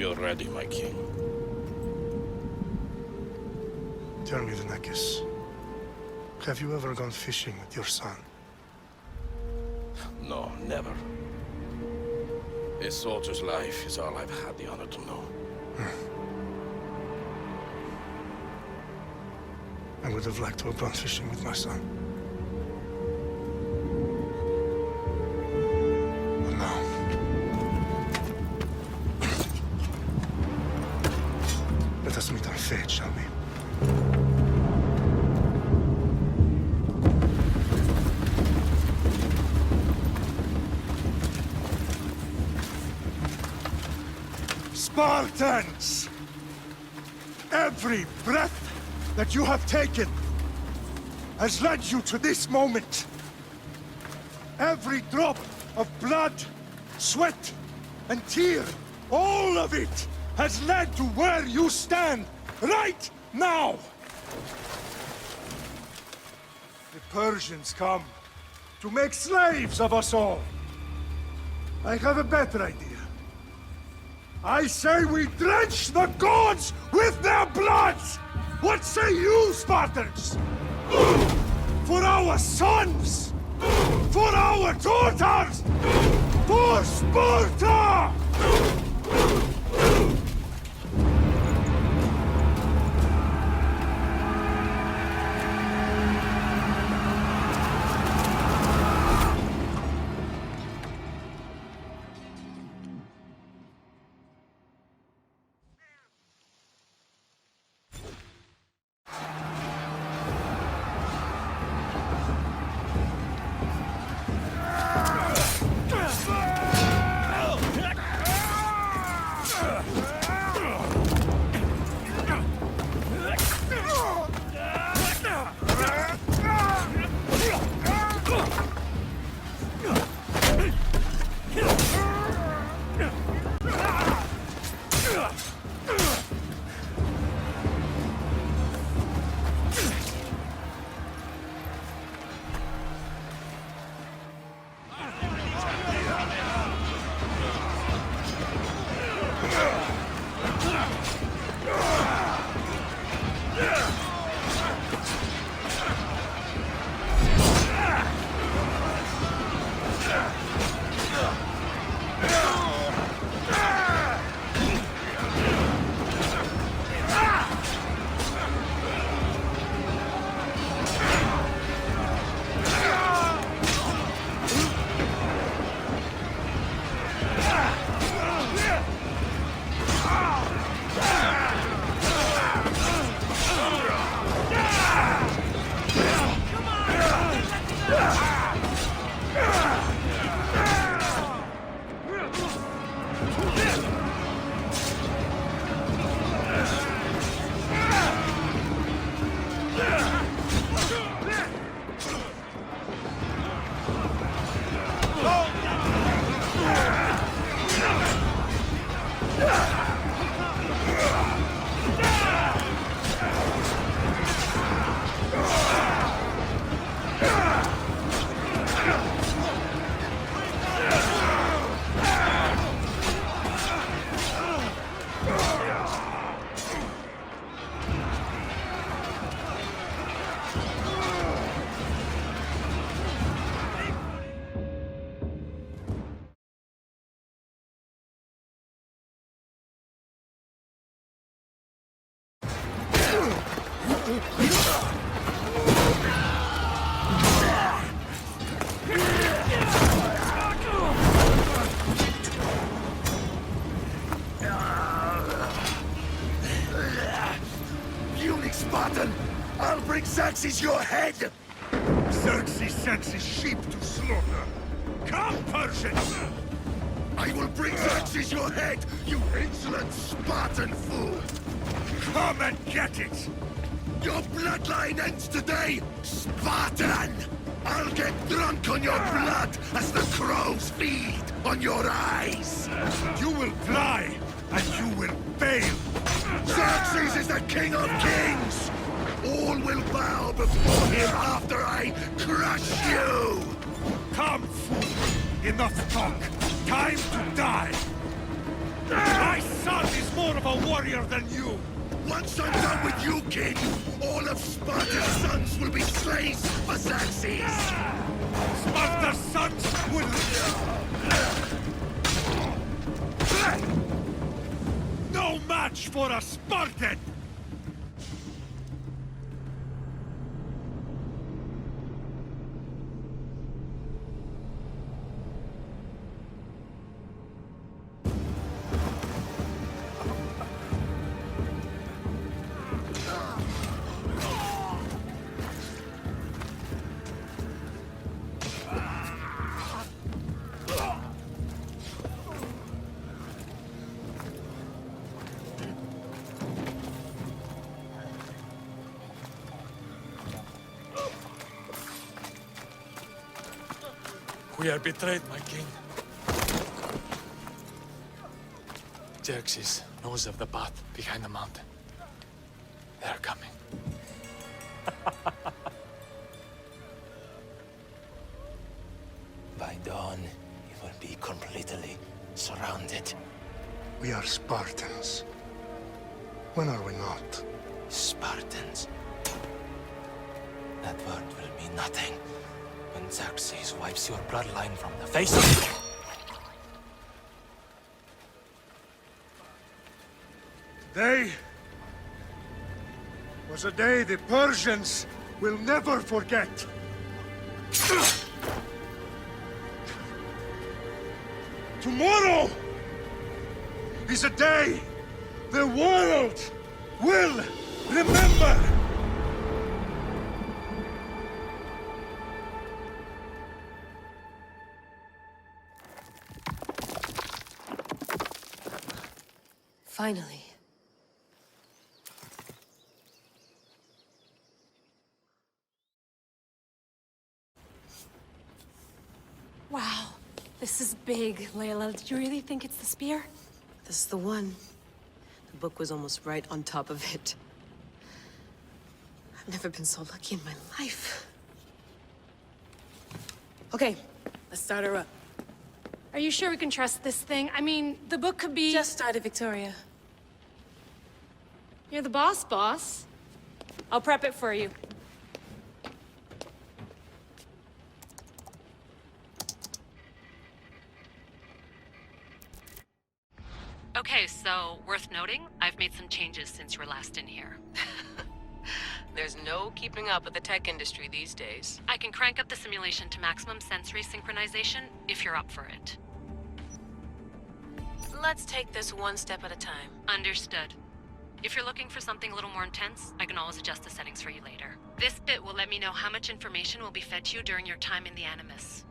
We are ready, my king. Tell me, the Nekis. Have you ever gone fishing with your son? No, never. A soldier's life is all I've had the honor to know. I would have liked to have gone fishing with my son. But no. Let us meet our fate, shall we? Spartans! Every breath that you have taken has led you to this moment. Every drop of blood, sweat, and tear, all of it has led to where you stand right now. The Persians come to make slaves of us all. I have a better idea. I say we drench the gods with their blood! What say you, Spartans? For our sons! For our daughters! For Sparta! Spartan! I'll bring Xerxes your head! Xerxes sends his sheep to slaughter. Come, Persians! I will bring Xerxes your head, you insolent Spartan fool! Come and get it! Your bloodline ends today, Spartan! I'll get drunk on your blood as the crows feed on your eyes! You will fly, and you will fail! Xerxes is the king of kings! All will bow before him after I crush you! Come, fool! Enough talk! Time to die! My son is more of a warrior than you! Once I'm done with you, kid, all of Sparta's sons will be slaves for Xerxes! Sparta's sons will... No match for a Spartan! We are betrayed, my king. Xerxes knows of the path behind the mountain. They are coming. By dawn, you will be completely surrounded. We are Spartans. When are we not? Spartans. That word will mean nothing when Xerxes wipes your bloodline from the face of the... Today was a day the Persians will never forget. Tomorrow is a day the world will remember. Finally. Wow, this is big, Layla. Did you really think it's the spear? This is the one. The book was almost right on top of it. I've never been so lucky in my life. Okay, let's start her up. Are you sure we can trust this thing? I mean, the book could be... Just started, Victoria. You're the boss. I'll prep it for you. Okay, so worth noting, I've made some changes since you were last in here. There's no keeping up with the tech industry these days. I can crank up the simulation to maximum sensory synchronization if you're up for it. Let's take this one step at a time. Understood. If you're looking for something a little more intense, I can always adjust the settings for you later. This bit will let me know how much information will be fed to you during your time in the Animus.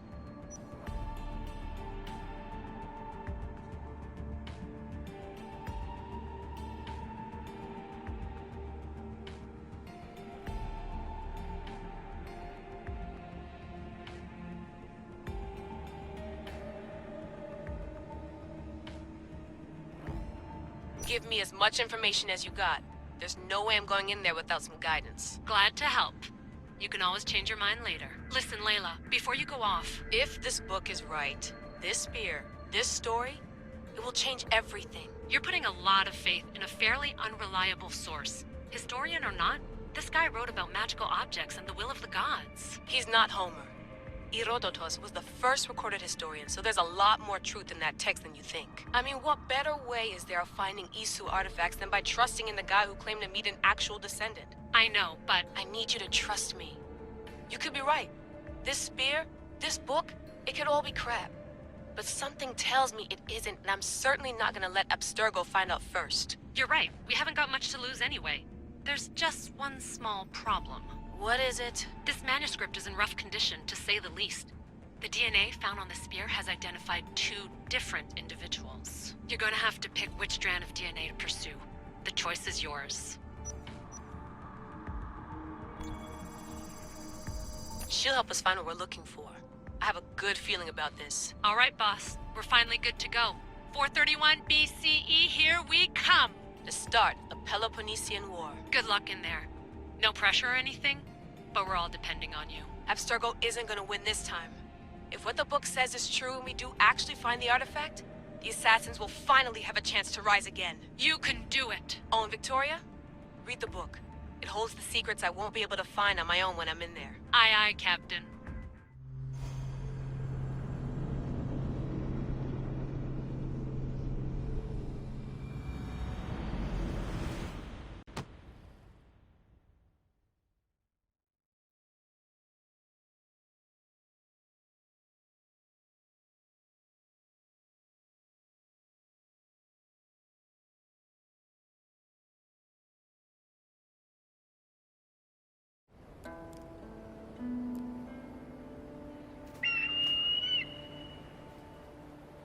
Give me as much information as you got. There's no way I'm going in there without some guidance. Glad to help. You can always change your mind later. Listen, Layla, before you go off... If this book is right, this spear, this story, it will change everything. You're putting a lot of faith in a fairly unreliable source. Historian or not, this guy wrote about magical objects and the will of the gods. He's not Homer. Herodotus was the first recorded historian, so there's a lot more truth in that text than you think. I mean, what better way is there of finding Isu artifacts than by trusting in the guy who claimed to meet an actual descendant? I know, but... I need you to trust me. You could be right. This spear, this book, it could all be crap. But something tells me it isn't, and I'm certainly not gonna let Abstergo find out first. You're right. We haven't got much to lose anyway. There's just one small problem. What is it? This manuscript is in rough condition, to say the least. The DNA found on the spear has identified 2 different individuals. You're going to have to pick which strand of DNA to pursue. The choice is yours. She'll help us find what we're looking for. I have a good feeling about this. All right, boss. We're finally good to go. 431 BCE, here we come! The start of Peloponnesian War. Good luck in there. No pressure or anything, but we're all depending on you. Abstergo isn't gonna win this time. If what the book says is true and we do actually find the artifact, the Assassins will finally have a chance to rise again. You can do it. Oh, and Victoria? Read the book. It holds the secrets I won't be able to find on my own when I'm in there. Aye, aye, Captain.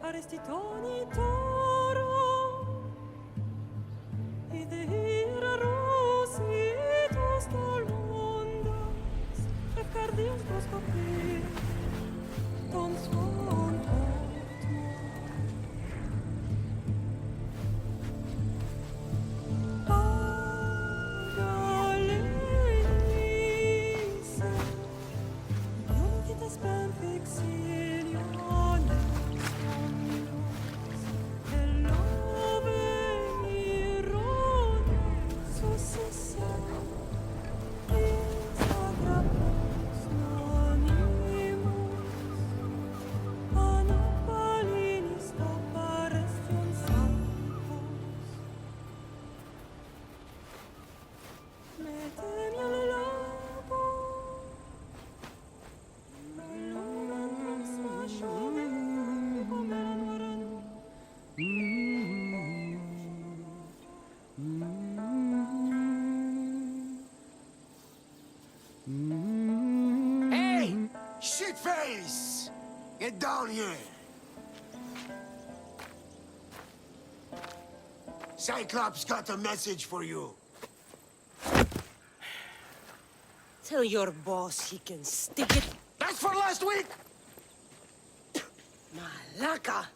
Arrestitoni toro I de hira rositos tolondas Efcardios proskopir Ton svon Adalisa Yom kita spam fixilion Hey! Shitface! Get down here! Cyclops got a message for you. Tell your boss he can stick it. That's for last week! Malaka!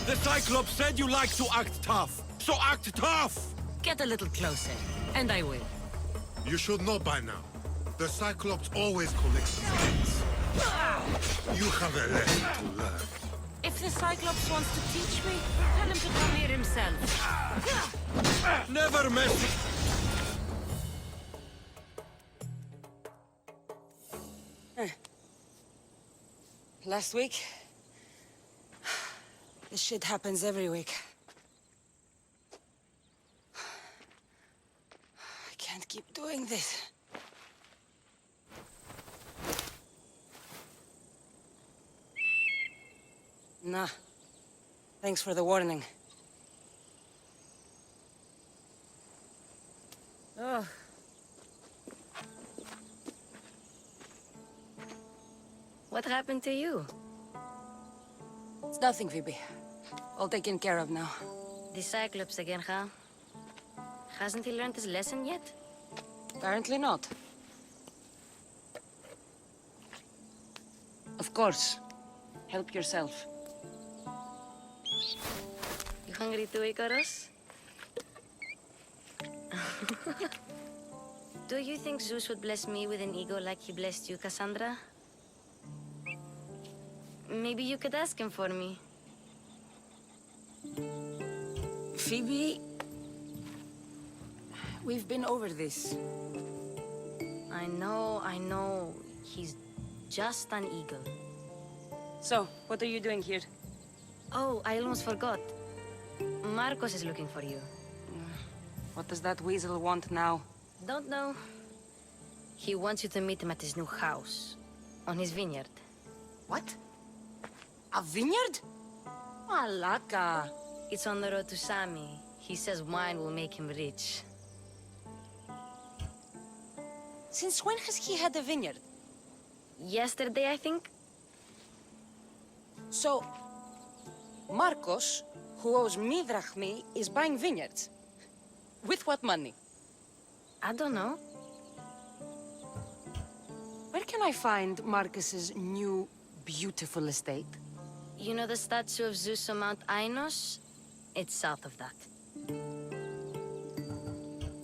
The Cyclops said you like to act tough, so act tough! Get a little closer, and I will. You should know by now. The Cyclops always collects things. You have a lesson to learn. If the Cyclops wants to teach me, tell him to come here himself. Never mess. Last week? This shit happens every week. I can't keep doing this. Nah. Thanks for the warning. Oh. What happened to you? It's nothing, Phoebe. All taken care of now. The Cyclops again, huh? Hasn't he learned his lesson yet? Apparently not. Of course. Help yourself. You hungry too, Icarus? Do you think Zeus would bless me with an ego like he blessed you, Cassandra? Maybe you could ask him for me. Phoebe... We've been over this. I know. He's just an eagle. So, what are you doing here? Oh, I almost forgot. Marcos is looking for you. What does that weasel want now? Don't know. He wants you to meet him at his new house. On his vineyard. What? A vineyard? Malaka. It's on the road to Sami. He says wine will make him rich. Since when has he had a vineyard? Yesterday, I think. So, Marcos, who owes me drachmi, is buying vineyards. With what money? I don't know. Where can I find Marcus's new, beautiful estate? You know the statue of Zeus on Mount Ainos? It's south of that.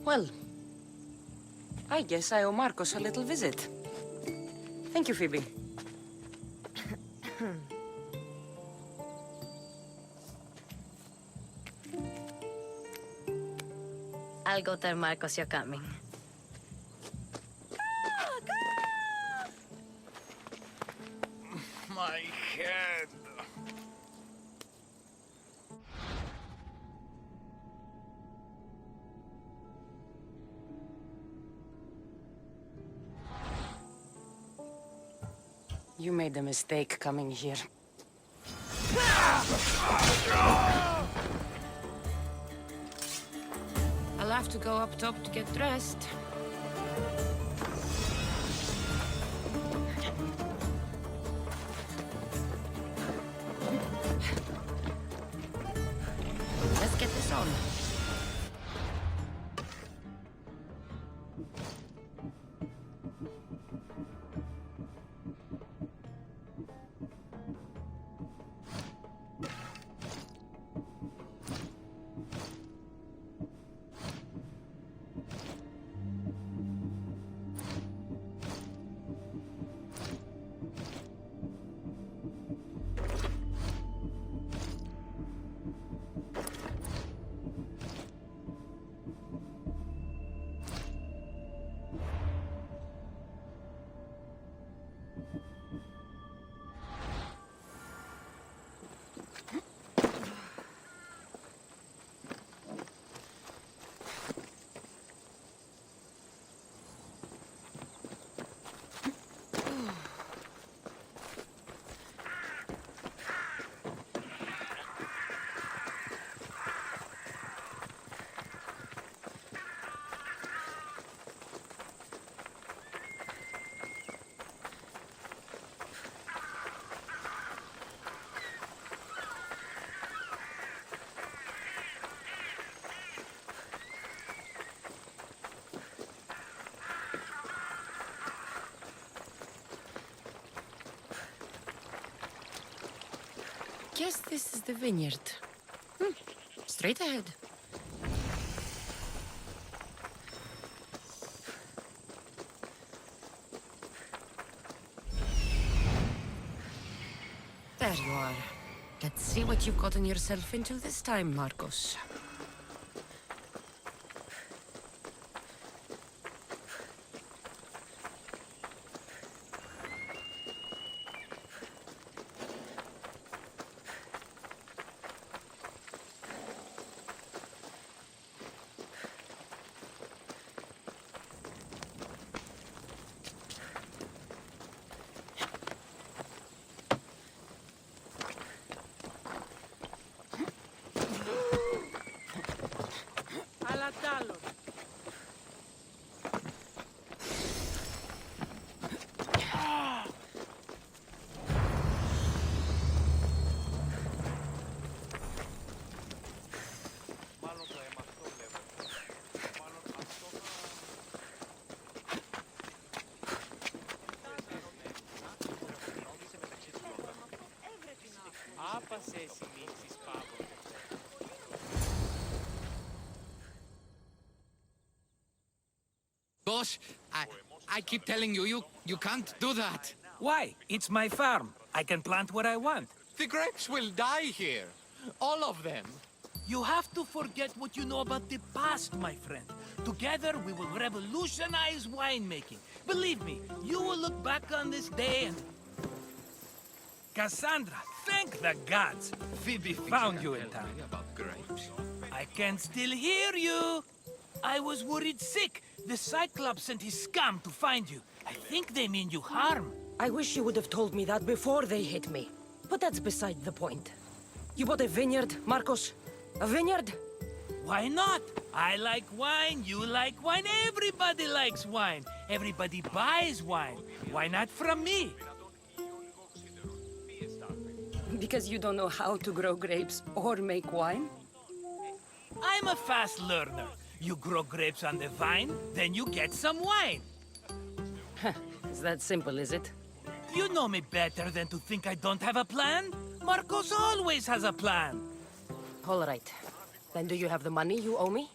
Well, I guess I owe Marcos a little visit. Thank you, Phoebe. I'll go tell Marcos you're coming. My head. You made a mistake coming here. I'll have to go up top to get dressed. Let's get this on. Guess this is the vineyard. Straight ahead. There you are. Let's see what you've gotten yourself into this time, Marcos. Boss, I keep telling you, you can't do that. Why? It's my farm. I can plant what I want. The grapes will die here. All of them. You have to forget what you know about the past, my friend. Together, we will revolutionize winemaking. Believe me, you will look back on this day and... Cassandra, thank the gods. Phoebe found you in time. About grapes. I can still hear you. I was worried sick. The Cyclops sent his scum to find you. I think they mean you harm. I wish you would have told me that before they hit me. But that's beside the point. You bought a vineyard, Marcos? A vineyard? Why not? I like wine, you like wine, everybody likes wine. Everybody buys wine. Why not from me? Because you don't know how to grow grapes or make wine? I'm a fast learner. You grow grapes on the vine, then you get some wine. It's that simple, is it? You know me better than to think I don't have a plan. Marcos always has a plan. All right. Then do you have the money you owe me?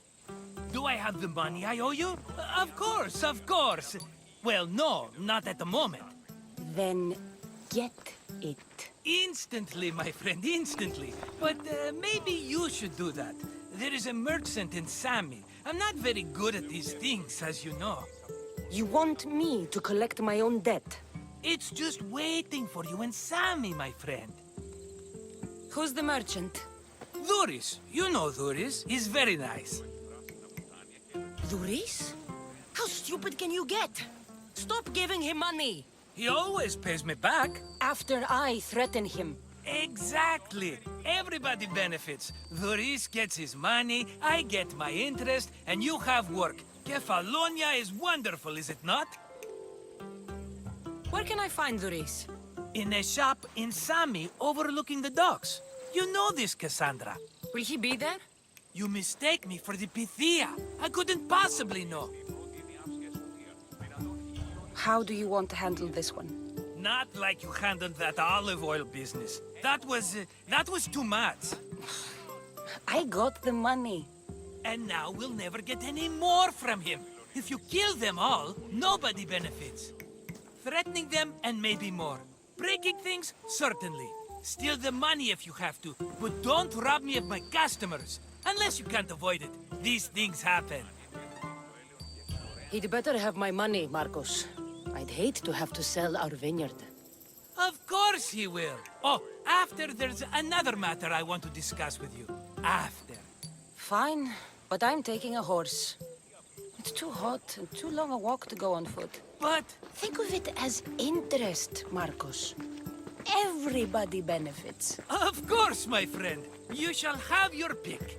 Do I have the money I owe you? Of course, of course. Well, no, not at the moment. Then get it. Instantly, my friend, instantly. But maybe you should do that. There is a merchant in Sami. I'm not very good at these things, as you know. You want me to collect my own debt? It's just waiting for you in Sami, my friend. Who's the merchant? Duris. You know Duris. He's very nice. Duris? How stupid can you get? Stop giving him money! He always pays me back. After I threaten him. Exactly. Everybody benefits. Duris gets his money, I get my interest, and you have work. Kefalonia is wonderful, is it not? Where can I find Duris? In a shop in Sami, overlooking the docks. You know this, Cassandra. Will he be there? You mistake me for the Pythia. I couldn't possibly know. How do you want to handle this one? Not like you handled that olive oil business. That was too much. I got the money. And now we'll never get any more from him. If you kill them all, nobody benefits. Threatening them, and maybe more. Breaking things, certainly. Steal the money if you have to, but don't rob me of my customers. Unless you can't avoid it. These things happen. He'd better have my money, Marcos. I'd hate to have to sell our vineyard. Of course he will. Oh, after there's another matter I want to discuss with you. After. Fine, but I'm taking a horse. It's too hot and too long a walk to go on foot. But... think of it as interest, Marcos. Everybody benefits. Of course, my friend. You shall have your pick.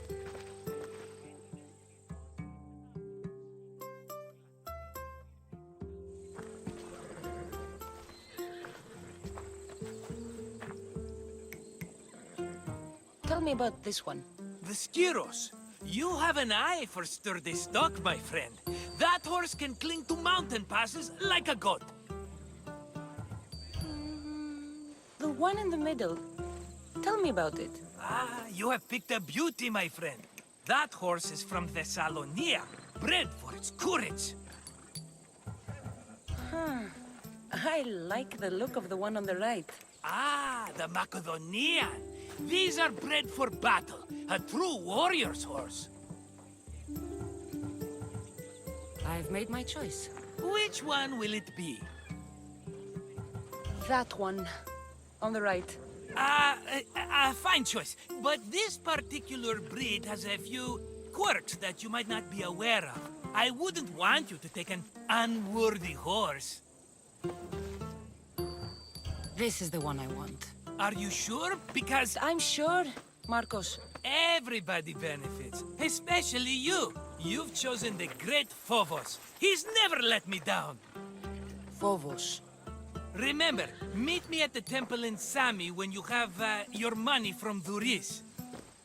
Tell me about this one. The Skiros. You have an eye for sturdy stock, my friend. That horse can cling to mountain passes like a goat. The one in the middle. Tell me about it. Ah, you have picked a beauty, my friend. That horse is from Thessalonia, bred for its courage. I like the look of the one on the right. Ah, the Macedonian. These are bred for battle, a true warrior's horse. I've made my choice. Which one will it be? That one. On the right. Fine choice. But this particular breed has a few quirks that you might not be aware of. I wouldn't want you to take an unworthy horse. This is the one I want. Are you sure? Because I'm sure, Marcos. everybody benefits, especially you. You've chosen the great Phobos. He's never let me down. Phobos. Remember, meet me at the temple in Sami when you have your money from Duris.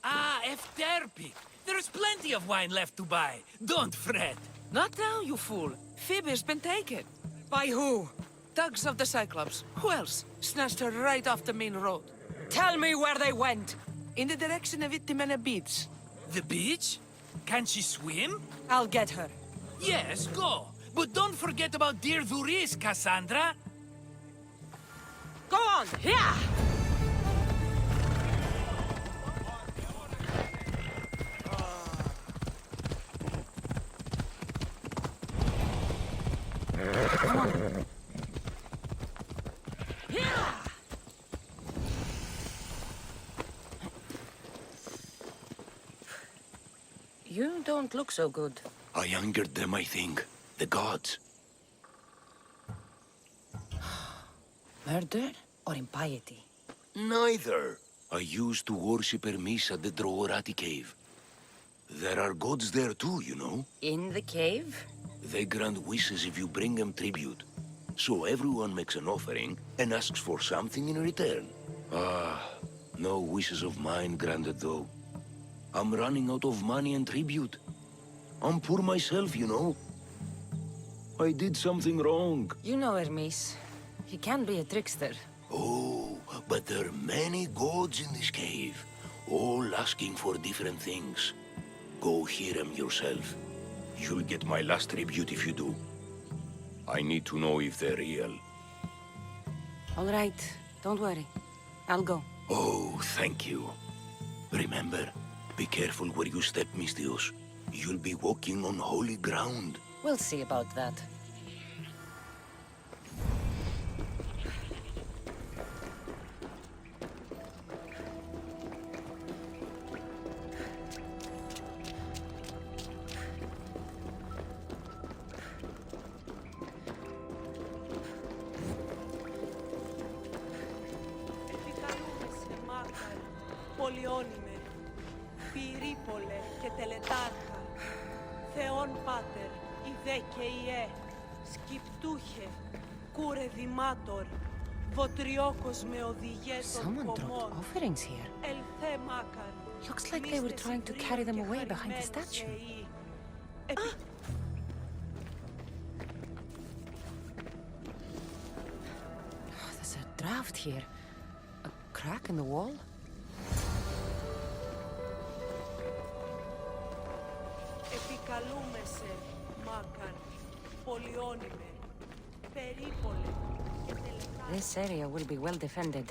Ah, Efterpi. There's plenty of wine left to buy. Don't fret. Not now, you fool. Phoebe's been taken. By who? Thugs of the Cyclops. Who else? Snatched her right off the main road. Tell me where they went! In the direction of Itimena Beach. The beach? Can she swim? I'll get her. Yes, go. But don't forget about dear Duris, Cassandra. Go on! Yeah! Come on. Yeah! You don't look so good. I angered them, I think. The gods. Murder or impiety? Neither. I used to worship Hermes at the Droorati cave. There are gods there too, you know. In the cave? They grant wishes if you bring them tribute. So everyone makes an offering and asks for something in return. Ah, no wishes of mine granted though. I'm running out of money and tribute. I'm poor myself, you know. I did something wrong. You know Hermes. He can be a trickster. Oh, but there are many gods in this cave, all asking for different things. Go hear them yourself. You'll get my last tribute if you do. I need to know if they're real. All right, don't worry. I'll go. Oh, thank you. Remember, be careful where you step, Mistios. You'll be walking on holy ground. We'll see about that. Πολυώνυμε, πυρίπολε και τελετάρχα, Θεόν Πάτερ, ιδέ και ιέ, σκυπτούχε, κούρε δημάτορ, βοτριόκος με οδηγέ των κομμών, ελθέ μάκαρ, Looks like they were trying to carry them away behind the statue. There's a draft here. A crack in the wall? Επικαλούμεσαι, μάκαρ, πολυώνυμε, περίπολε και τελετάρχα. This area will be well defended.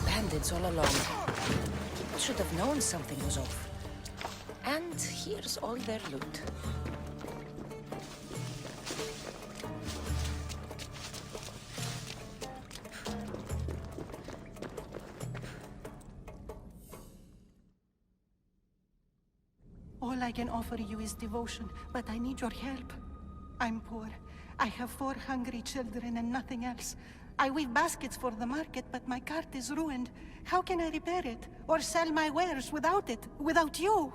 Bandits all along. Should have known something was off. And here's all their loot. All I can offer you is devotion, but I need your help. I'm poor. I have 4 hungry children and nothing else. I weave baskets for the market, but my cart is ruined. How can I repair it? Or sell my wares without it? Without you?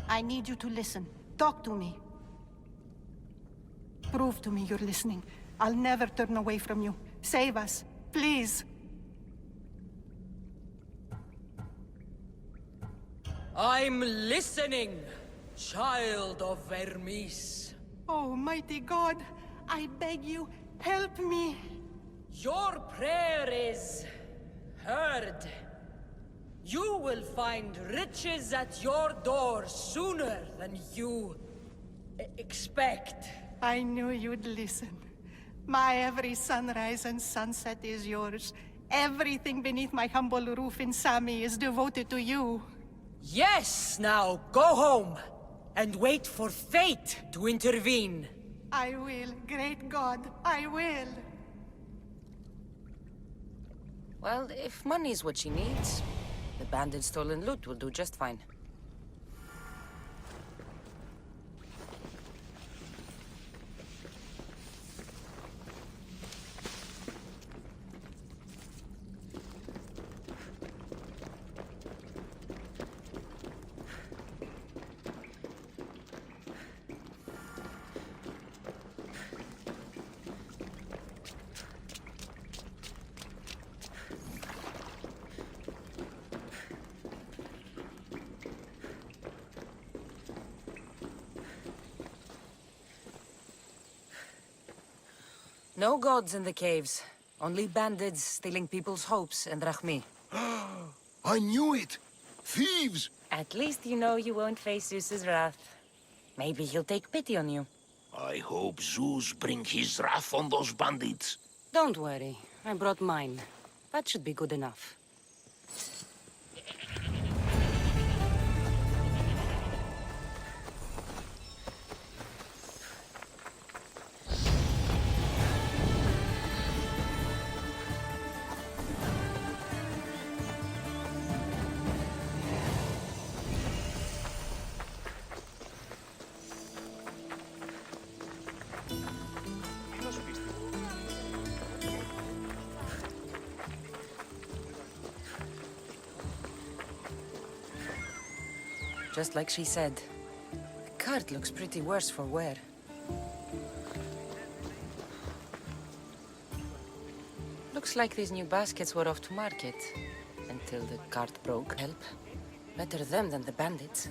I need you to listen. Talk to me. Prove to me you're listening. I'll never turn away from you. Save us, please. I'm listening, child of Hermes. Oh, mighty God, I beg you, help me. Your prayer is heard. You will find riches at your door sooner than you expect. I knew you'd listen. My every sunrise and sunset is yours. Everything beneath my humble roof in Sami is devoted to you. Yes, now go home and wait for fate to intervene. I will, great God, I will. Well, if money's what she needs, the bandit stolen loot will do just fine. No gods in the caves. Only bandits stealing people's hopes and drachmi. I knew it! Thieves! At least you know you won't face Zeus's wrath. Maybe he'll take pity on you. I hope Zeus bring his wrath on those bandits. Don't worry. I brought mine. That should be good enough. Just like she said. The cart looks pretty worse for wear. Looks like these new baskets were off to market. Until the cart broke. Help. Better them than the bandits.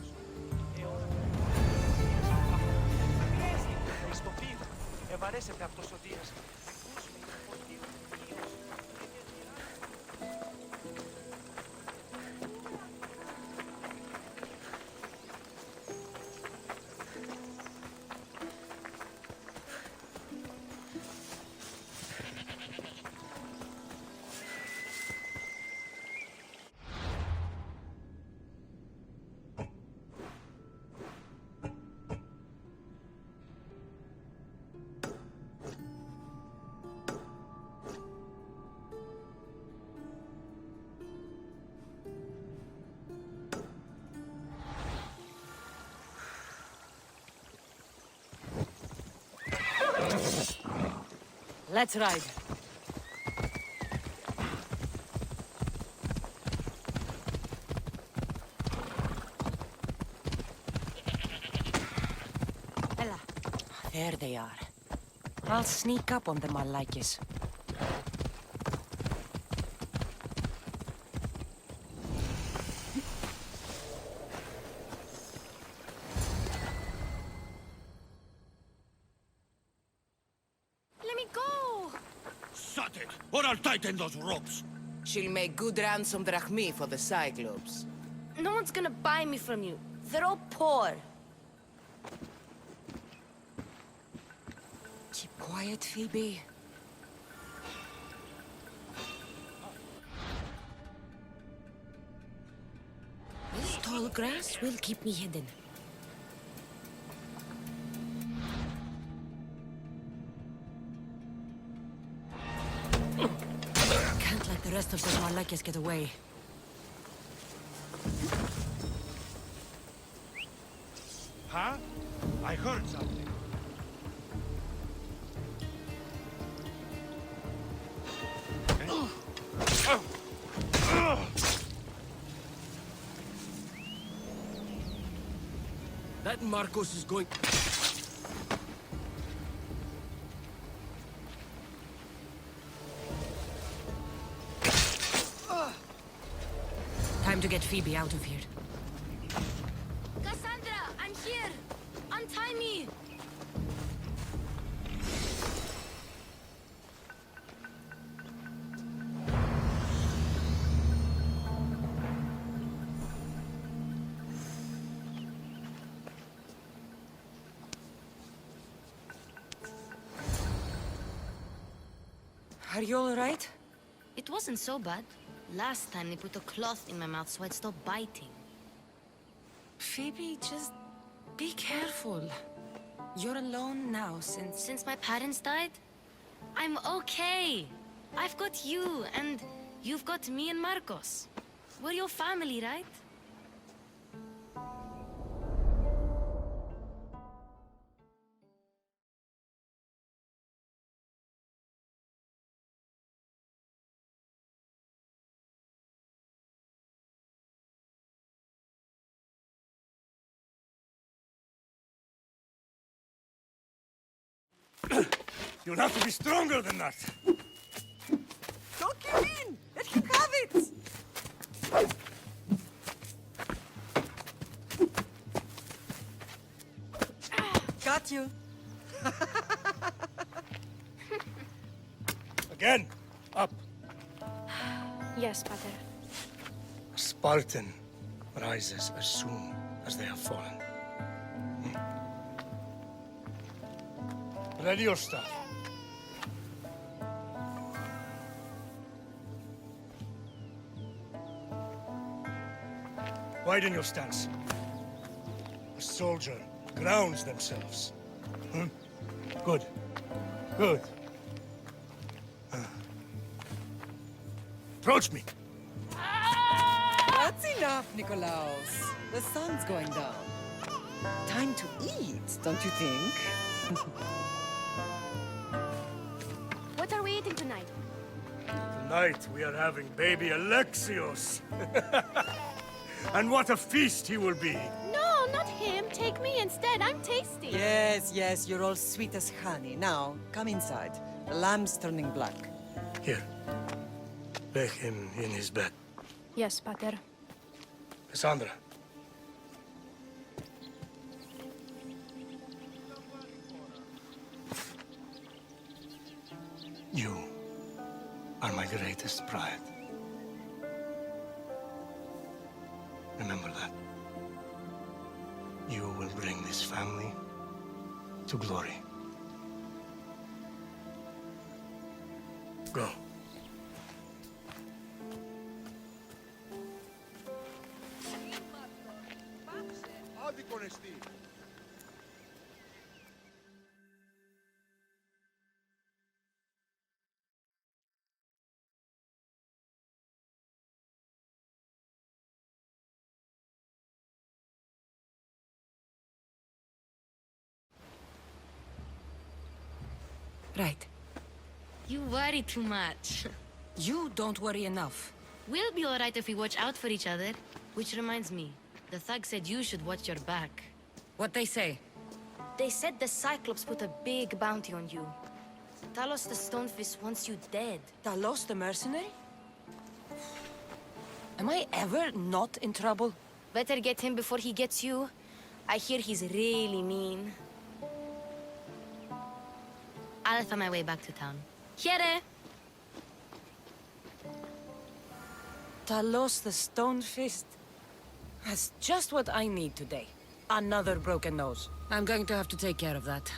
Let's ride. Ella. There they are. I'll sneak up on them, Malakis. Or I'll tighten those ropes. She'll make good ransom drachmi for the Cyclops. No one's gonna buy me from you. They're all poor. Keep quiet, Phoebe. This tall grass will keep me hidden. Can't let the rest of those Malakis get away. Huh? I heard something. That Marcos is going... Time to get Phoebe out of here. Cassandra, I'm here! Untie me! Are you all right? It wasn't so bad. Last time they put a cloth in my mouth so I'd stop biting. Phoebe, just be careful. You're alone now Since my parents died? I'm okay. I've got you, and you've got me and Marcos. We're your family, right? You'll have to be stronger than that. Don't give in! Let him have it! Got you. Again! Up! Yes, Pater. A Spartan rises as soon as they have fallen. Ready your staff. Widen your stance. A soldier grounds themselves. Good. Good. Approach me. That's enough, Nikolaos. The sun's going down. Time to eat, don't you think? What are we eating tonight? Tonight we are having baby Alexios. And what a feast he will be. No, not him. Take me instead. I'm tasty. Yes, you're all sweet as honey. Now, come inside. The lamb's turning black. Here. Lay him in his bed. Yes, Pater. Cassandra. You are my greatest pride. Remember that. You will bring this family to glory. Go. Right. You worry too much. You don't worry enough. We'll be alright if we watch out for each other. Which reminds me, the thug said you should watch your back. What they say? They said the Cyclops put a big bounty on you. Talos the Stonefist wants you dead. Talos the mercenary? Am I ever not in trouble? Better get him before he gets you. I hear he's really mean. I'll find my way back to town. Here! Talos the Stonefist? That's just what I need today. Another broken nose. I'm going to have to take care of that.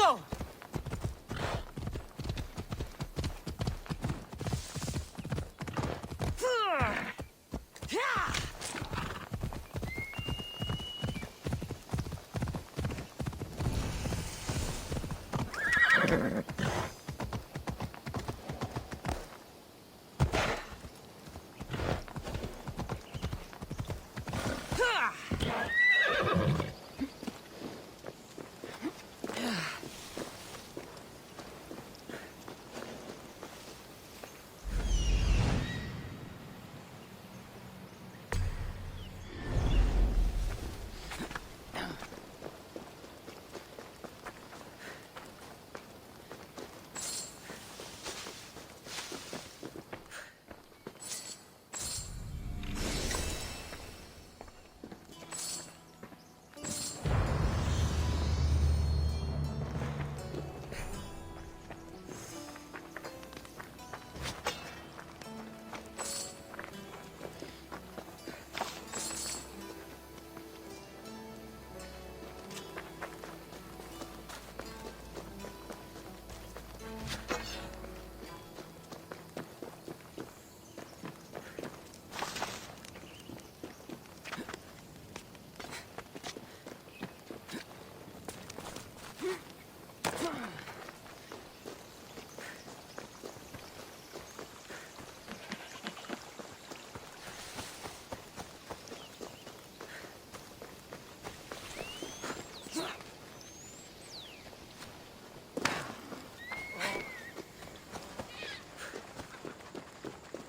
go!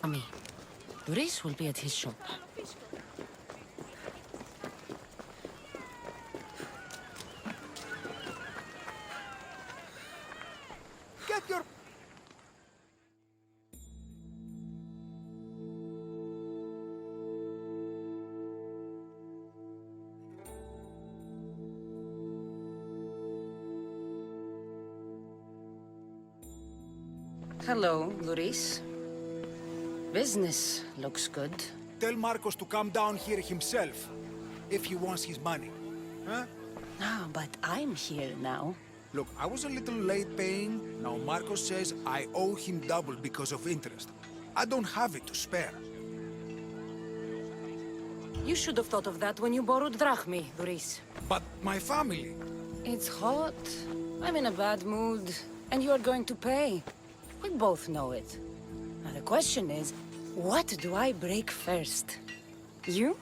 Me. Doris will be at his shop. Get your... Hello, Doris. Business looks good. Tell Marcos to come down here himself, if he wants his money. Huh? Ah, but I'm here now. Look, I was a little late paying. Now Marcos says I owe him double because of interest. I don't have it to spare. You should have thought of that when you borrowed drachmi, Doris. But my family... It's hot. I'm in a bad mood. And you're going to pay. We both know it. Now the question is, what do I break first? You?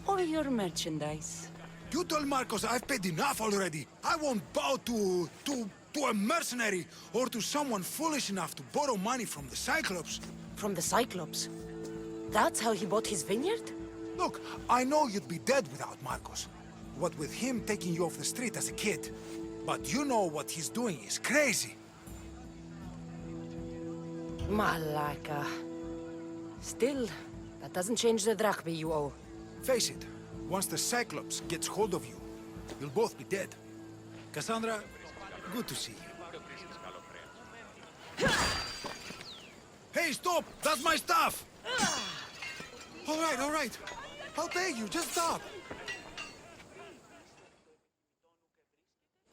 Or your merchandise? You told Marcos I've paid enough already. I won't bow to a mercenary or to someone foolish enough to borrow money from the Cyclops. From the Cyclops? That's how he bought his vineyard? Look, I know you'd be dead without Marcos. What with him taking you off the street as a kid. But you know what he's doing is crazy. Malaka. Still, that doesn't change the drachmi you owe. Face it, once the Cyclops gets hold of you, you'll both be dead. Cassandra, good to see you. Hey, stop! That's my stuff! All right. I'll pay you, just stop.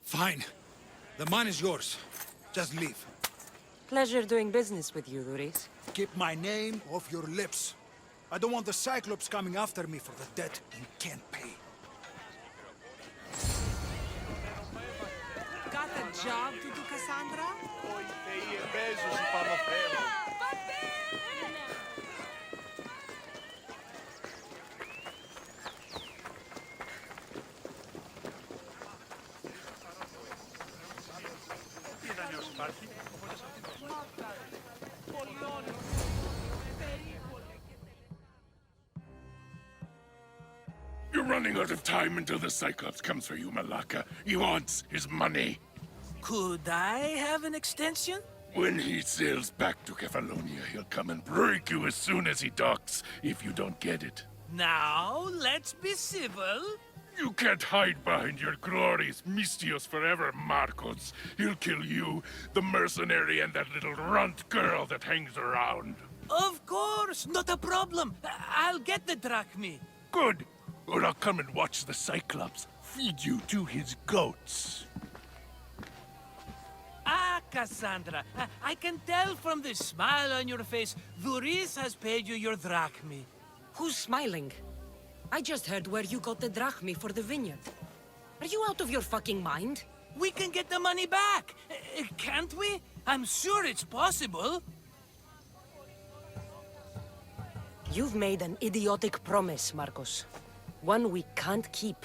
Fine. The money's yours. Just leave. Pleasure doing business with you, Doris. Keep my name off your lips. I don't want the Cyclops coming after me for the debt you can't pay. Got a job to do, Cassandra? You're running out of time until the Cyclops comes for you, Malaka. He wants his money. Could I have an extension? When he sails back to Kefalonia, he'll come and break you as soon as he docks, if you don't get it. Now, let's be civil. You can't hide behind your glorious Mistios forever, Marcos. He'll kill you, the mercenary, and that little runt girl that hangs around. Of course, not a problem. I'll get the drachmi. Cassandra. I can tell from the smile on your face, Duris has paid you your drachmi. Who's smiling? I just heard where you got the drachmi for the vineyard. Are you out of your fucking mind? We can get the money back, can't we? I'm sure it's possible. You've made an idiotic promise, Marcos. One we can't keep.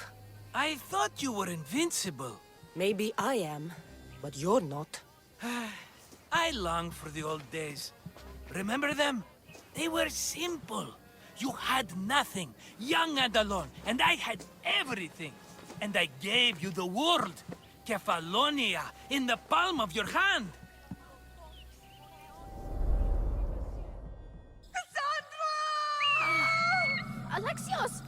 I thought you were invincible. Maybe I am, but you're not. I long for the old days. Remember them? They were simple. You had nothing, young and alone, and I had everything. And I gave you the world. Kefalonia, in the palm of your hand. Alexios!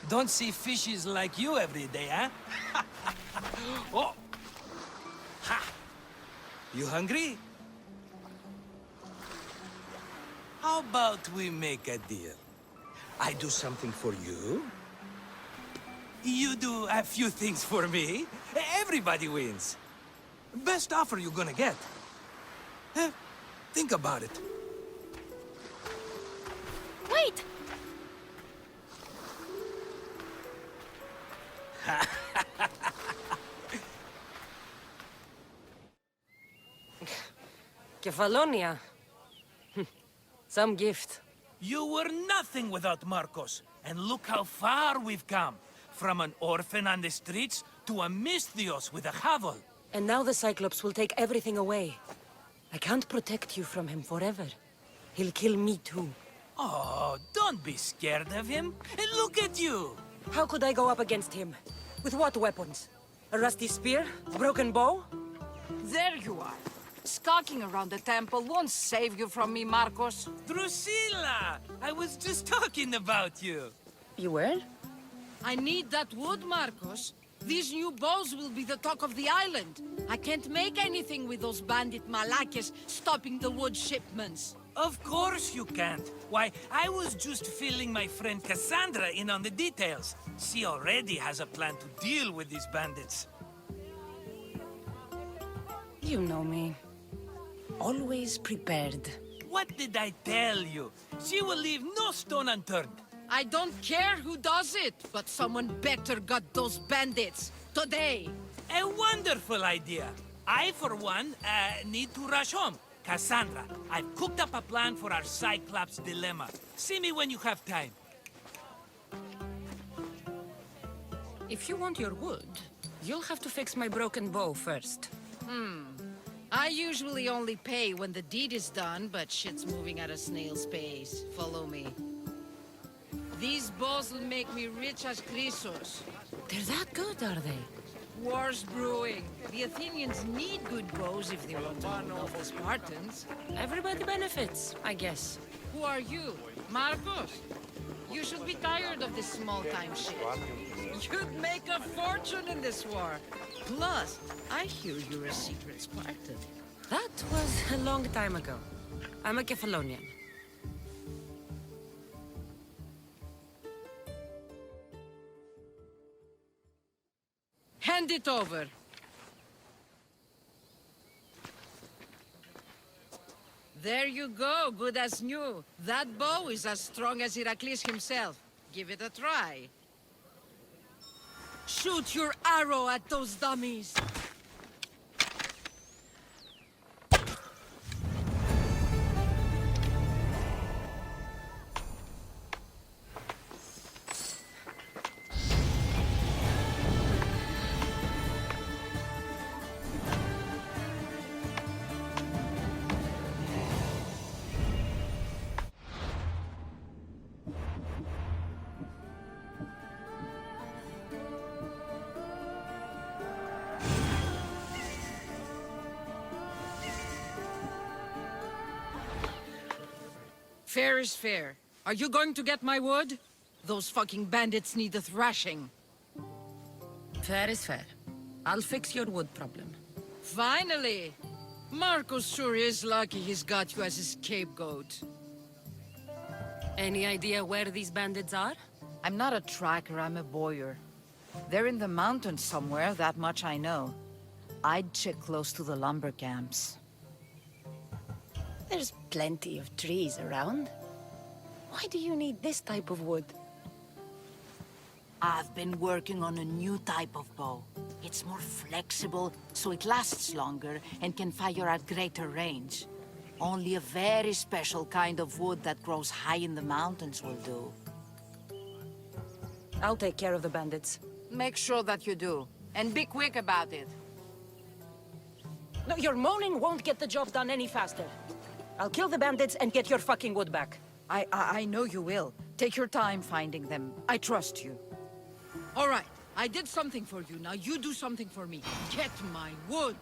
Don't see fishes like you every day, huh? Oh! Ha! You hungry? How about we make a deal? I do something for you. You do a few things for me. Everybody wins. Best offer you're gonna get. Think about it. Wait! Kefalonia. Some gift. You were nothing without Marcos, and look how far we've come. From an orphan on the streets to a Misthios with a hovel. And now the Cyclops will take everything away. I can't protect you from him forever. He'll kill me too. Oh, don't be scared of him. Look at you. How could I go up against him? With what weapons? A rusty spear? A broken bow? There you are. Skulking around the temple won't save you from me, Marcos. Drusilla! I was just talking about you. You were? I need that wood, Marcos. These new bows will be the talk of the island. I can't make anything with those bandit malakes stopping the wood shipments. Of course you can't. Why, I was just filling my friend Cassandra in on the details. She already has a plan to deal with these bandits. You know me. Always prepared. What did I tell you? She will leave no stone unturned. I don't care who does it, but someone better got those bandits. Today. A wonderful idea. I, for one, need to rush home. Cassandra, I've cooked up a plan for our Cyclops dilemma. See me when you have time. If you want your wood, you'll have to fix my broken bow first. I usually only pay when the deed is done, but shit's moving at a snail's pace. Follow me. These bows will make me rich as Chrysos. They're that good, are they? War's brewing. The Athenians need good bows if they want to hold off the Spartans. Everybody benefits, I guess. Who are you? Marcos? You should be tired of this small-time shit. You'd make a fortune in this war. Plus, I hear you're a secret Spartan. That was a long time ago. I'm a Kefalonian. Hand it over. There you go, good as new. That bow is as strong as Heracles himself. Give it a try. Shoot your arrow at those dummies! Fair is fair. Are you going to get my wood? Those fucking bandits need a thrashing. Fair is fair. I'll fix your wood problem. Finally! Marcos sure is lucky he's got you as his scapegoat. Any idea where these bandits are? I'm not a tracker, I'm a boyer. They're in the mountains somewhere, that much I know. I'd check close to the lumber camps. There's plenty of trees around. Why do you need this type of wood? I've been working on a new type of bow. It's more flexible, so it lasts longer and can fire at greater range. Only a very special kind of wood that grows high in the mountains will do. I'll take care of the bandits. Make sure that you do. And be quick about it. No, your moaning won't get the job done any faster. I'll kill the bandits and get your fucking wood back. I know you will. Take your time finding them. I trust you. All right, I did something for you. Now you do something for me. Get my wood.